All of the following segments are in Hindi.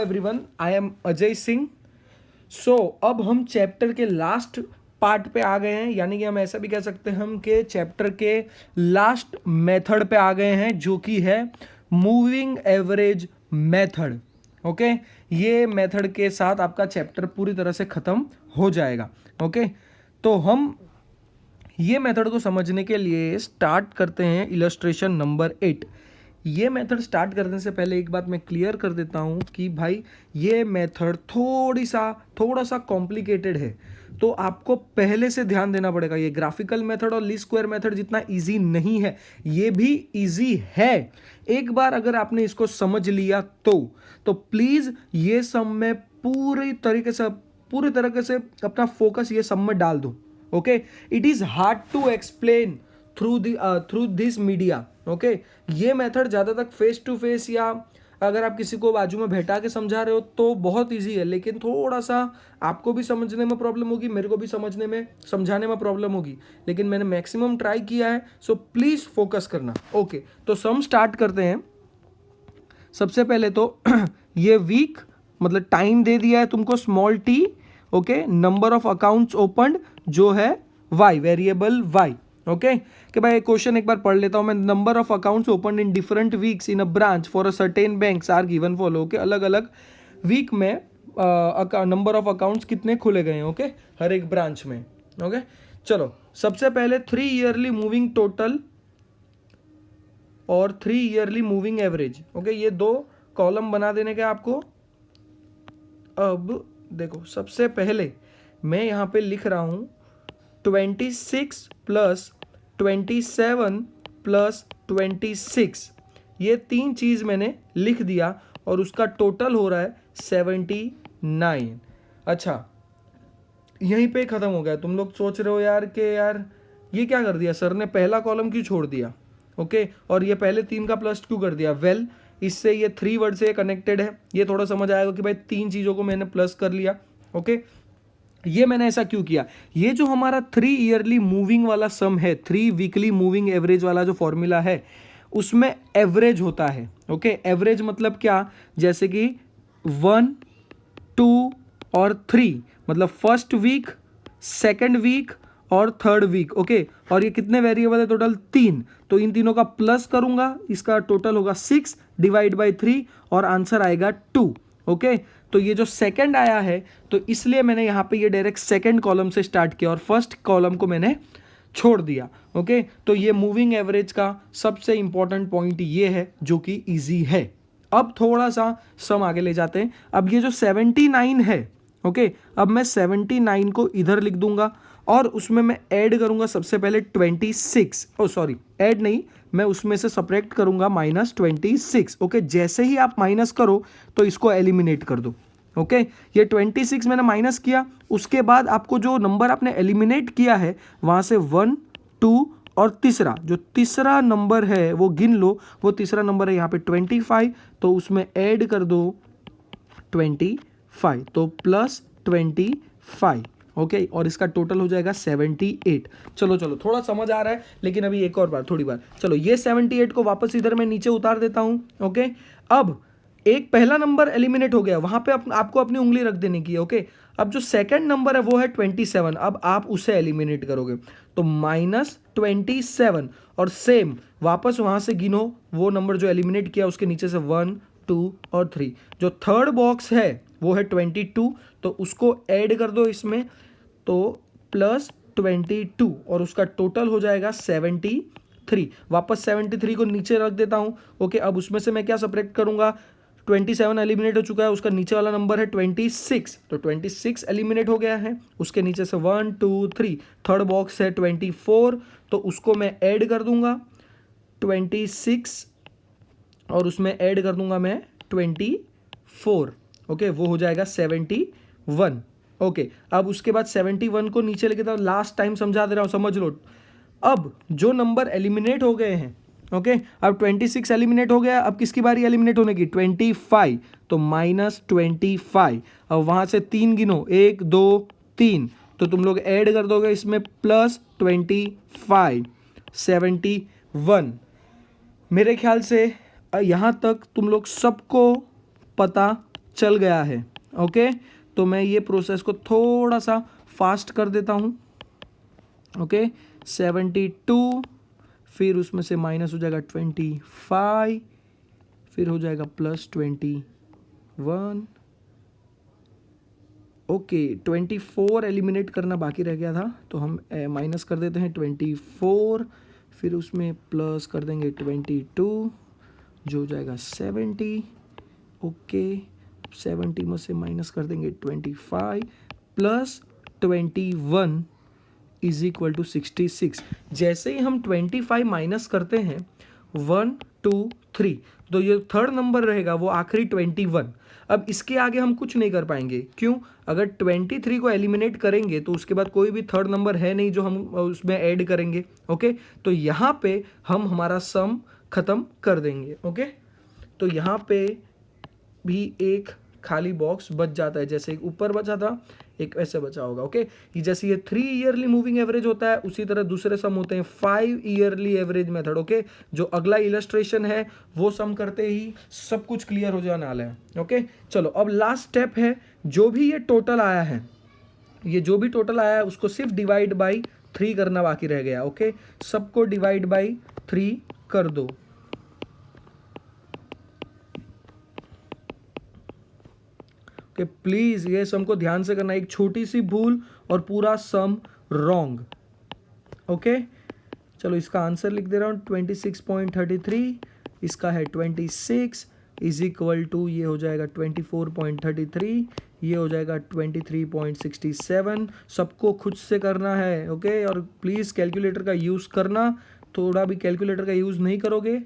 Everyone, I am Ajay Singh. So अब हम चैप्टर के लास्ट पार्ट पे आ गए हैं, यानी कि हम ऐसा भी कह सकते हैं हम कि चैप्टर के लास्ट मेथड पे आ गए हैं, जो कि है मूविंग एवरेज मेथड। ओके, ये मेथड के साथ आपका चैप्टर पूरी तरह से ख़त्म हो जाएगा। ओके, तो हम ये मेथड को समझने के लिए स्टार्ट करते हैं इलस्ट्रेशन नंबर 8। ये मेथड स्टार्ट करने से पहले एक बात मैं क्लियर कर देता हूँ कि भाई ये मेथड थोड़ा सा कॉम्प्लिकेटेड है, तो आपको पहले से ध्यान देना पड़ेगा। ये ग्राफिकल मेथड और लीस्ट स्क्वायर मेथड जितना इजी नहीं है, ये भी इजी है। एक बार अगर आपने इसको समझ लिया तो प्लीज़ ये सब में पूरी तरीके से अपना फोकस ये सब में डाल दो। Okay, it is hard to explain through this media. Okay, ये मेथड ज़्यादा तक फेस टू फेस या अगर आप किसी को बाजू में बैठा के समझा रहे हो तो बहुत इजी है, लेकिन थोड़ा सा आपको भी समझने में प्रॉब्लम होगी, मेरे को भी समझाने में प्रॉब्लम होगी, लेकिन मैंने मैक्सिमम ट्राई किया है। सो प्लीज़ फोकस करना। ओके, तो सम स्टार्ट करते हैं। सबसे पहले तो ये वीक मतलब टाइम दे दिया है तुमको small T. Okay, number of accounts open जो है वाई, वेरिएबल वाई। ओके, कि भाई क्वेश्चन एक बार पढ़ लेता हूं मैं। Number of accounts open in different weeks in a branch for a certain banks are given follow. Okay, अलग अलग वीक में नंबर ऑफ अकाउंट्स कितने खुले गए हैं, ओके, हर एक ब्रांच में। ओके, चलो सबसे पहले 3 ईयरली मूविंग टोटल और 3 ईयरली मूविंग एवरेज। ओके, ये दो कॉलम बना देने के आपको। अब देखो, सबसे पहले मैं यहाँ पे लिख रहा हूँ 26 प्लस 27 प्लस 26, ये तीन चीज़ मैंने लिख दिया और उसका टोटल हो रहा है 79। अच्छा, यहीं पे ख़त्म हो गया। तुम लोग सोच रहे हो यार कि यार ये क्या कर दिया सर ने, पहला कॉलम क्यों छोड़ दिया। ओके, और ये पहले 3 का प्लस क्यों कर दिया। वेल, इससे ये 3 वर्ड से कनेक्टेड है, ये थोड़ा समझ आएगा कि भाई 3 चीज़ों को मैंने प्लस कर लिया। ओके, ये मैंने ऐसा क्यों किया। ये जो हमारा 3 ईयरली मूविंग वाला सम है, 3 वीकली मूविंग एवरेज वाला जो फॉर्मूला है, उसमें एवरेज होता है। ओके, एवरेज मतलब क्या, जैसे कि 1, 2 और 3, मतलब फर्स्ट वीक, सेकेंड वीक और थर्ड वीक। ओके, और ये कितने वेरिएबल है टोटल, 3, तो इन तीनों का प्लस करूंगा, इसका टोटल होगा 6 डिवाइड बाई 3 और आंसर आएगा 2। ओके, तो ये जो सेकंड आया है, तो इसलिए मैंने यहाँ पे ये डायरेक्ट सेकंड कॉलम से स्टार्ट किया और फर्स्ट कॉलम को मैंने छोड़ दिया। ओके, तो ये मूविंग एवरेज का सबसे इंपॉर्टेंट पॉइंट ये है जो कि इजी है। अब थोड़ा सा सम आगे ले जाते हैं। अब ये जो 79 है, ओके, अब मैं 79 को इधर लिख दूंगा और उसमें मैं ऐड करूंगा सबसे पहले 26। सॉरी, ऐड नहीं, मैं उसमें से सब्ट्रैक्ट करूंगा -26। ओके, जैसे ही आप माइनस करो तो इसको एलिमिनेट कर दो। ओके, ये 26 मैंने माइनस किया, उसके बाद आपको जो नंबर आपने एलिमिनेट किया है वहां से 1, 2 और तीसरा नंबर है वो गिन लो। वो तीसरा नंबर है यहाँ पे 25, तो उसमें ऐड कर दो 25, तो +25। ओके, और इसका टोटल हो जाएगा 78। चलो थोड़ा समझ आ रहा है, लेकिन अभी एक और बार थोड़ी बार। चलो, ये 78 को वापस इधर मैं नीचे उतार देता हूं। ओके, अब एक पहला नंबर एलिमिनेट हो गया, वहां पे आपको अपनी उंगली रख देने की। ओके, अब जो सेकंड नंबर है वो है 27, अब आप उसे एलिमिनेट करोगे तो -27, और सेम वापस वहां से गिनो वो नंबर जो एलिमिनेट किया, उसके नीचे से 1, 2 और 3। जो थर्ड बॉक्स है वो है 22, तो उसको ऐड कर दो इसमें, तो +22 और उसका टोटल हो जाएगा 73। वापस 73 को नीचे रख देता हूं। ओके, अब उसमें से मैं क्या सब्ट्रैक्ट करूंगा, 27 एलिमिनेट हो चुका है, उसका नीचे वाला नंबर है 26, तो 26 एलिमिनेट हो गया है। उसके नीचे से 1, 2, 3, थर्ड बॉक्स है 24, तो उसको मैं ऐड कर दूंगा 26 और उसमें ऐड कर दूंगा मैं 24। ओके, वो हो जाएगा 71। ओके, अब उसके बाद 71 को नीचे लेके था, लास्ट टाइम समझा दे रहा हूं, समझ लो। अब जो नंबर एलिमिनेट हो गए हैं, ओके, अब 26 एलिमिनेट हो गया, अब किसकी बारी एलिमिनेट होने की, 25, तो -25। अब वहां से 3 गिनो, 1, 2, 3, तो तुम लोग ऐड कर दोगे इसमें +25, 71। मेरे ख्याल से यहाँ तक तुम लोग सबको पता चल गया है। ओके, तो मैं ये प्रोसेस को थोड़ा सा फास्ट कर देता हूँ। ओके, 72, फिर उसमें से माइनस हो जाएगा 25, फिर हो जाएगा प्लस 21। ओके, 24 एलिमिनेट करना बाकी रह गया था, तो हम माइनस कर देते हैं 24, फिर उसमें प्लस कर देंगे 22, जो हो जाएगा 70। ओके, 70 में से माइनस कर देंगे 25 प्लस 21 इज इक्वल टू 66। जैसे ही हम 25 माइनस करते हैं 1 2 3, तो ये थर्ड नंबर रहेगा वो आखिरी 21। अब इसके आगे हम कुछ नहीं कर पाएंगे, क्यों? अगर 23 को एलिमिनेट करेंगे तो उसके बाद कोई भी थर्ड नंबर है नहीं जो हम उसमें ऐड करेंगे। ओके, तो यहाँ पे हम हमारा सम खत्म कर देंगे। ओके, तो यहाँ पे भी एक खाली बॉक्स बच जाता है, जैसे एक ऊपर बचा था एक ऐसे बचा होगा। ओके, ये जैसे ये 3 ईयरली मूविंग एवरेज होता है, उसी तरह दूसरे सम होते हैं 5 ईयरली एवरेज मेथड। ओके, जो अगला इलस्ट्रेशन है वो सम करते ही सब कुछ क्लियर हो जाने वाला है। ओके, चलो अब लास्ट स्टेप है, जो भी ये टोटल आया है, ये जो भी टोटल आया है उसको सिर्फ डिवाइड बाई 3 करना बाकी रह गया। ओके, सबको डिवाइड बाई 3 कर दो। कि प्लीज ये सम को ध्यान से करना, एक छोटी सी भूल और पूरा सम रॉन्ग। ओके, चलो इसका आंसर लिख दे रहा हूँ 26.33, इसका है 26 इज इक्वल टू ये हो जाएगा 24.33, ये हो जाएगा 23.67। सबको खुद से करना है। ओके, और प्लीज़ कैलकुलेटर का यूज़ करना, थोड़ा भी कैलकुलेटर का यूज़ नहीं करोगे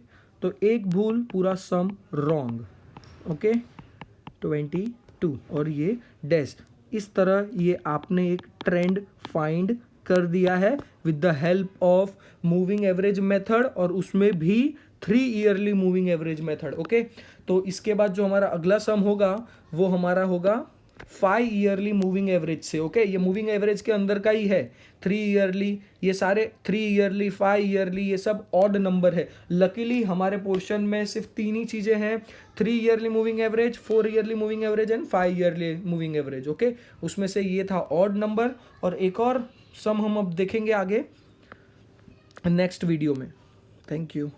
तो एक भूल पूरा सम रॉन्ग। ओके, 22 और ये डैश। इस तरह ये आपने एक ट्रेंड फाइंड कर दिया है with the help of moving average method, और उसमें भी 3 yearly moving average method. Okay, तो इसके बाद जो हमारा अगला सम होगा वो हमारा होगा 5 ईयरली मूविंग एवरेज से। ओके, ये मूविंग एवरेज के अंदर का ही है। 3 ईयरली, ये सारे 3 ईयरली 5 ईयरली ये सब ऑड नंबर है। लकीली हमारे पोर्शन में सिर्फ 3 ही चीज़ें हैं, 3 yearly moving average, 4 yearly moving average and 5 yearly moving average. Okay, उसमें से ये था ऑड नंबर, और एक और सम हम अब देखेंगे आगे नेक्स्ट वीडियो में। Thank you.